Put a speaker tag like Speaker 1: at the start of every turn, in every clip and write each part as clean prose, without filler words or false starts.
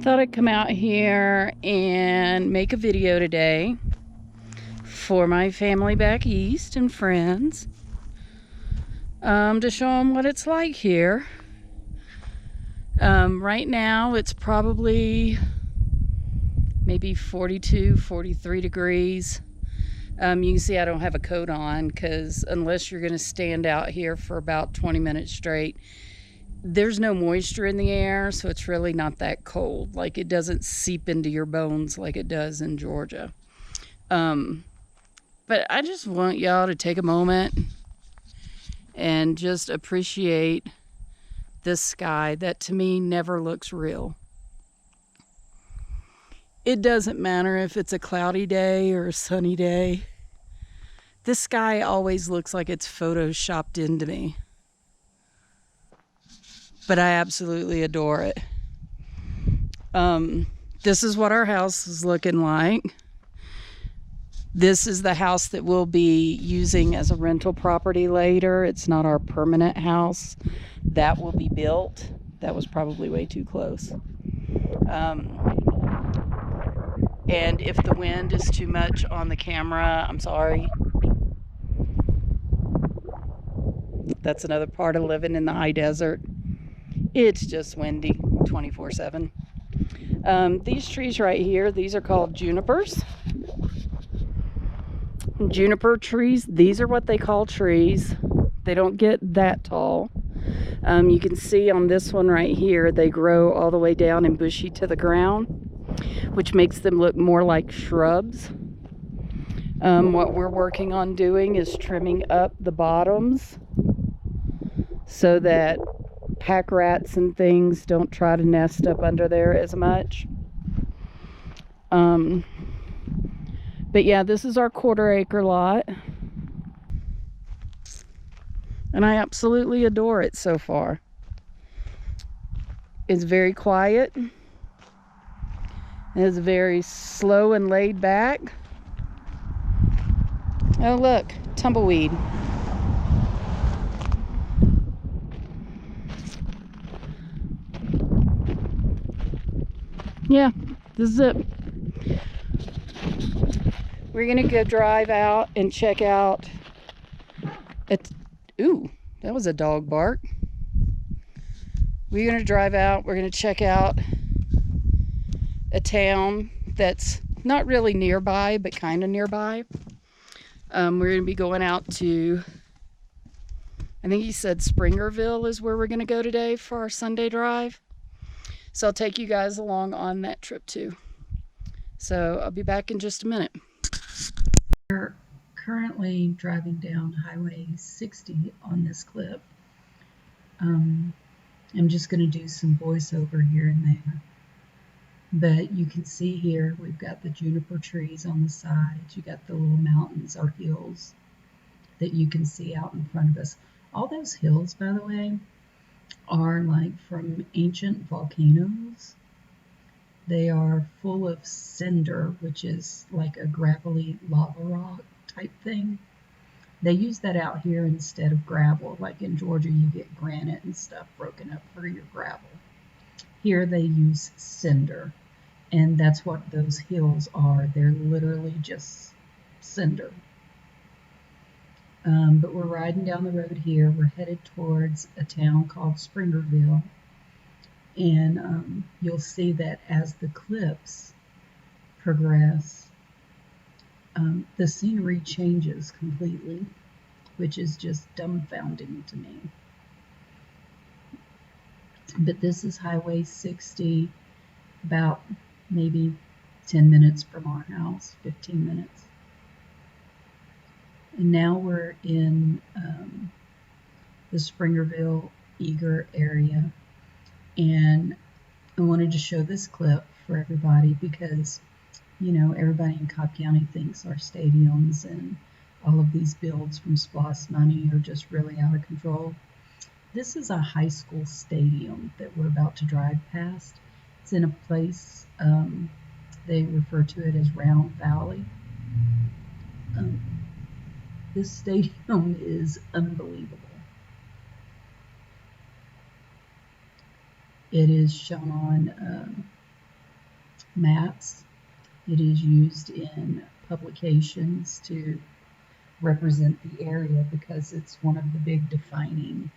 Speaker 1: Thought I'd come out here and make a video today for my family back east and friends, to show them what it's like here. Right now it's probably maybe 42, 43 degrees. You can see I don't have a coat on because unless you're going to stand out here for about 20 minutes straight, there's no moisture in the air, so it's really not that cold. Like, it doesn't seep into your bones like it does in Georgia. But I just want y'all to take a moment and just appreciate this sky that to me never looks real. It doesn't matter if it's a cloudy day or a sunny day. This sky always looks like it's photoshopped into me. But I absolutely adore it. This is what our house is looking like. This is the house that we'll be using as a rental property later. It's not our permanent house. That will be built. That was probably way too close. And if the wind is too much on the camera, I'm sorry. That's another part of living in the high desert. It's just windy 24/7. These trees right here, these are called junipers. Juniper trees, these are what they call trees. They don't get that tall. You can see on this one right here, they grow all the way down and bushy to the ground, which makes them look more like shrubs. What we're working on doing is trimming up the bottoms so that pack rats and things don't try to nest up under there as much. But yeah, this is our 1/4 acre lot. And I absolutely adore it so far. It's very quiet. It's very slow and laid back. Oh look, tumbleweed. Yeah, this is it. We're gonna go drive out and check out ooh, that was a dog bark. We're gonna drive out, we're gonna check out a town that's not really nearby, but kind of nearby. We're gonna be going out to, I think he said Springerville is where we're gonna go today for our Sunday drive. So I'll take you guys along on that trip too. So I'll be back in just a minute. We're currently driving down Highway 60 on this clip. I'm just going to do some voiceover here and there. But you can see here we've got the juniper trees on the sides. You got the little mountains or hills that you can see out in front of us. All those hills, by the way, are like from ancient volcanoes. They are full of cinder, which is like a gravelly lava rock type thing. They use that out here instead of gravel. Like in Georgia, you get granite and stuff broken up for your gravel. Here they use cinder, and that's what those hills are. They're literally just cinder. But we're riding down the road here. We're headed towards a town called Springerville. And you'll see that as the clips progress, the scenery changes completely, which is just dumbfounding to me. But this is Highway 60, about maybe 10 minutes from our house, 15 minutes. And now we're in the Springerville Eager area. And I wanted to show this clip for everybody because, you know, everybody in Cobb County thinks our stadiums and all of these builds from SPLOST money are just really out of control. This is a high school stadium that we're about to drive past. It's in a place, they refer to it as Round Valley. This stadium is unbelievable. It is shown on maps. It is used in publications to represent the area because it's one of the big defining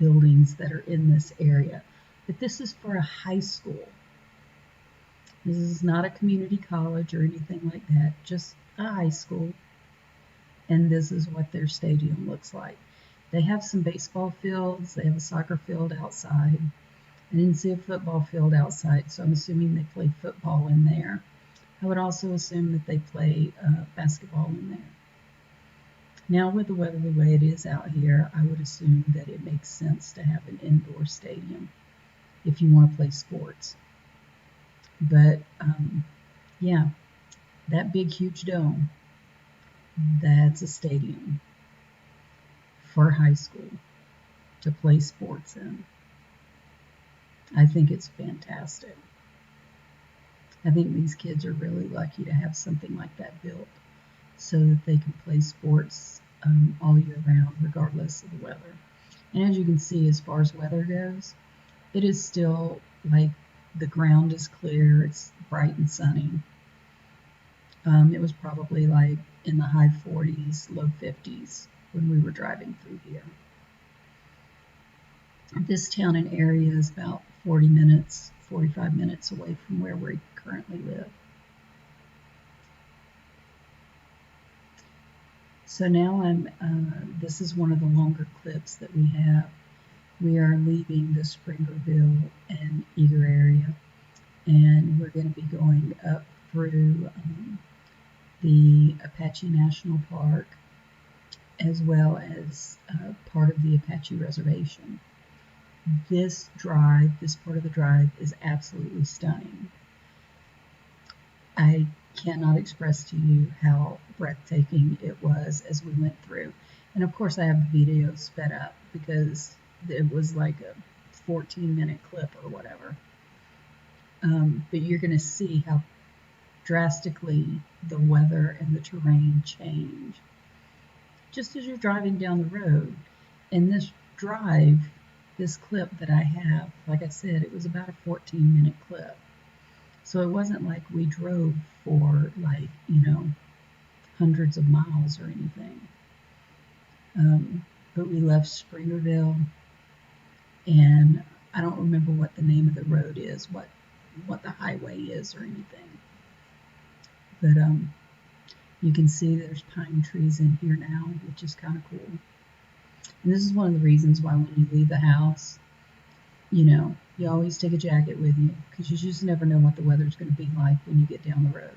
Speaker 1: buildings that are in this area. But this is for a high school. This is not a community college or anything like that, just a high school. And this is what their stadium looks like. They have some baseball fields, they have a soccer field outside. I didn't see a football field outside, so I'm assuming they play football in there. I would also assume that they play basketball in there. Now, with the weather the way it is out here, I would assume that it makes sense to have an indoor stadium if you want to play sports. But yeah, that big, huge dome, that's a stadium for high school to play sports in. I think it's fantastic. I think these kids are really lucky to have something like that built so that they can play sports all year round, regardless of the weather. And as you can see, as far as weather goes, it is still like the ground is clear, it's bright and sunny. It was probably like in the high 40s, low 50s when we were driving through here. This town and area is about 40 minutes, 45 minutes away from where we currently live. So now this is one of the longer clips that we have. We are leaving the Springerville and Eager area, and we're going to be going up through the Apache National Park, as well as part of the Apache Reservation. This part of the drive is absolutely stunning. I cannot express to you how breathtaking it was as we went through. And of course I have the video sped up because it was like a 14-minute clip or whatever. But you're going to see how drastically the weather and the terrain change just as you're driving down the road. And this drive, this clip that I have, like I said, it was about a 14-minute clip. So it wasn't like we drove for like, hundreds of miles or anything. But we left Springerville, and I don't remember what the name of the road is, what the highway is or anything. But you can see there's pine trees in here now, which is kind of cool. And this is one of the reasons why when you leave the house, you always take a jacket with you, because you just never know what the weather's going to be like when you get down the road.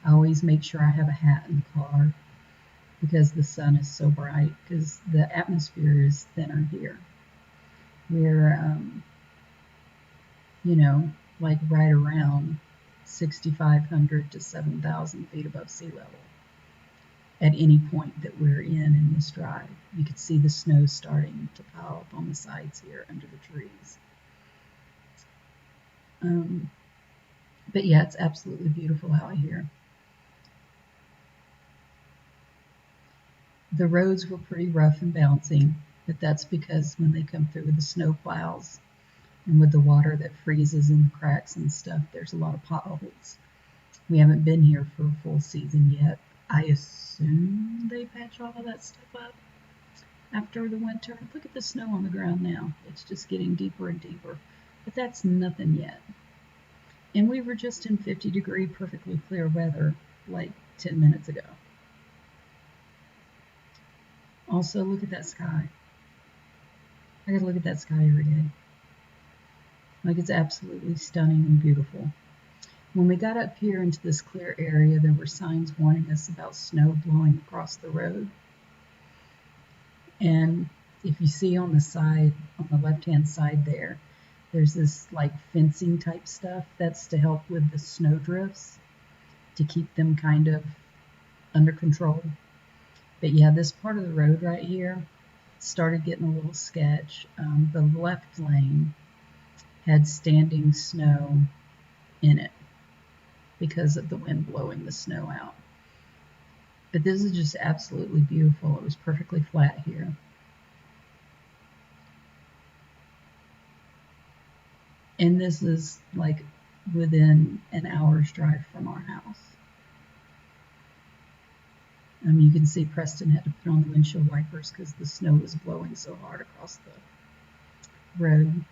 Speaker 1: I always make sure I have a hat in the car because the sun is so bright, because the atmosphere is thinner here. We're, like right around 6,500 to 7,000 feet above sea level at any point that we're in this drive. You can see the snow starting to pile up on the sides here under the trees. But yeah, it's absolutely beautiful out here. The roads were pretty rough and bouncy, but that's because when they come through with the snow plows and with the water that freezes in the cracks and stuff, there's a lot of potholes. We haven't been here for a full season yet. I assume they patch all of that stuff up after the winter. Look at the snow on the ground now. It's just getting deeper and deeper, but that's nothing yet. And we were just in 50-degree, perfectly clear weather like 10 minutes ago. Also, look at that sky. I gotta look at that sky every day. Like, it's absolutely stunning and beautiful. When we got up here into this clear area, there were signs warning us about snow blowing across the road. And if you see on the side, on the left-hand side there, there's this like fencing type stuff that's to help with the snow drifts, to keep them kind of under control. But yeah, this part of the road right here started getting a little sketch. The left lane had standing snow in it because of the wind blowing the snow out. But this is just absolutely beautiful. It was perfectly flat here. And this is like within an hour's drive from our house. You can see Preston had to put on the windshield wipers because the snow was blowing so hard across the road.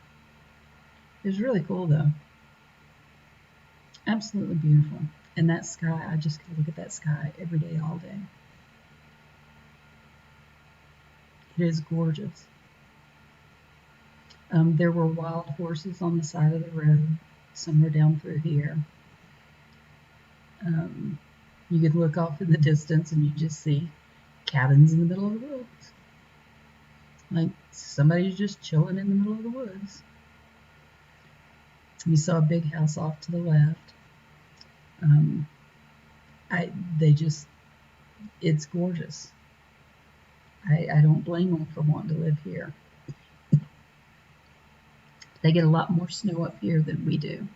Speaker 1: It was really cool though. Absolutely beautiful. And that sky, I just could look at that sky every day, all day. It is gorgeous. There were wild horses on the side of the road, somewhere down through here. You could look off in the distance and you just see cabins in the middle of the woods. Like somebody's just chilling in the middle of the woods. You saw a big house off to the left. It's gorgeous. I don't blame them for wanting to live here. They get a lot more snow up here than we do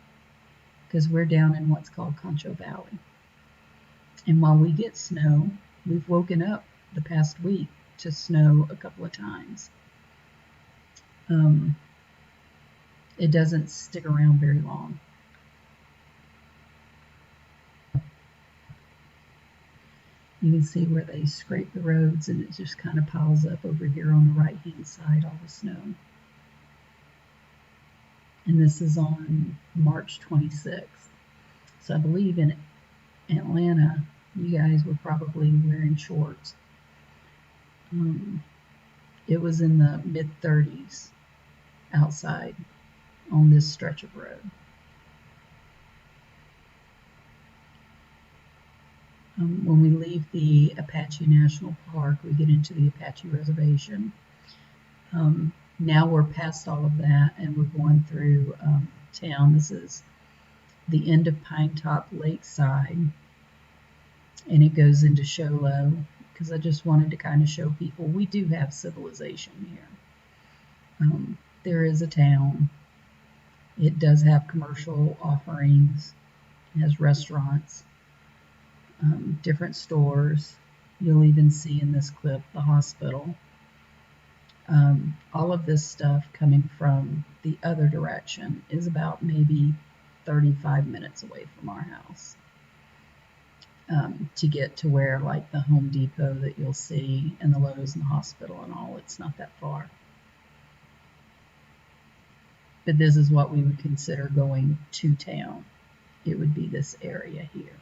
Speaker 1: because we're down in what's called Concho Valley. And while we get snow, we've woken up the past week to snow a couple of times. It doesn't stick around very long. You can see where they scrape the roads and it just kind of piles up over here on the right hand side, all the snow. And this is on March 26th. So I believe in Atlanta, you guys were probably wearing shorts. It was in the mid-30s outside on this stretch of road. When we leave the Apache National Park, we get into the Apache Reservation. Now we're past all of that and we're going through town. This is the end of Pine Top Lakeside and it goes into Show Low because I just wanted to kind of show people we do have civilization here. There is a town. It does have commercial offerings. It has restaurants, different stores. You'll even see in this clip the hospital. All of this stuff coming from the other direction is about maybe 35 minutes away from our house. To get to where like the Home Depot that you'll see and the Lowe's and the hospital and all, it's not that far. But this is what we would consider going to town. It would be this area here.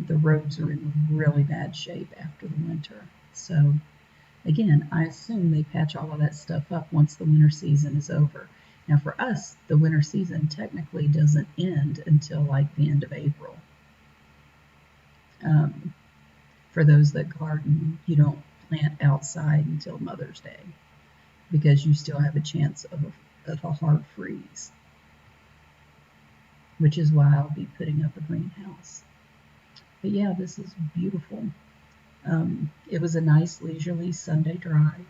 Speaker 1: The roads are in really bad shape after the winter. So again, I assume they patch all of that stuff up once the winter season is over. Now for us, the winter season technically doesn't end until like the end of April. For those that garden, you don't plant outside until Mother's Day because you still have a chance of a hard freeze, which is why I'll be putting up a greenhouse. But yeah, this is beautiful. It was a nice leisurely Sunday drive,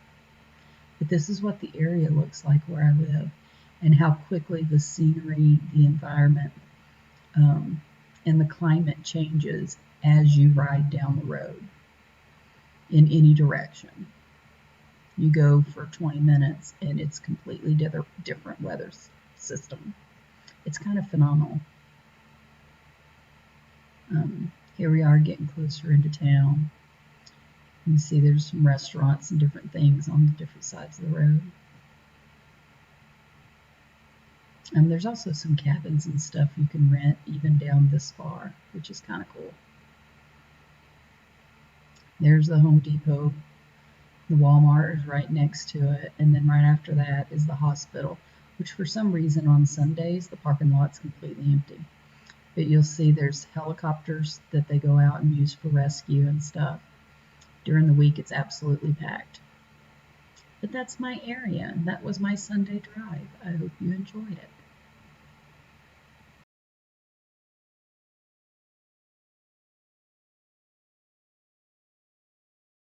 Speaker 1: but this is what the area looks like where I live and how quickly the scenery, the environment, and the climate changes as you ride down the road in any direction. You go for 20 minutes and it's completely different weather system. It's kind of phenomenal. Here we are getting closer into town. You can see there's some restaurants and different things on the different sides of the road. And there's also some cabins and stuff you can rent even down this far, which is kind of cool. There's the Home Depot. The Walmart is right next to it. And then right after that is the hospital, which for some reason on Sundays, the parking lot's completely empty. But you'll see there's helicopters that they go out and use for rescue and stuff. During the week, it's absolutely packed. But that's my area, and that was my Sunday drive. I hope you enjoyed it.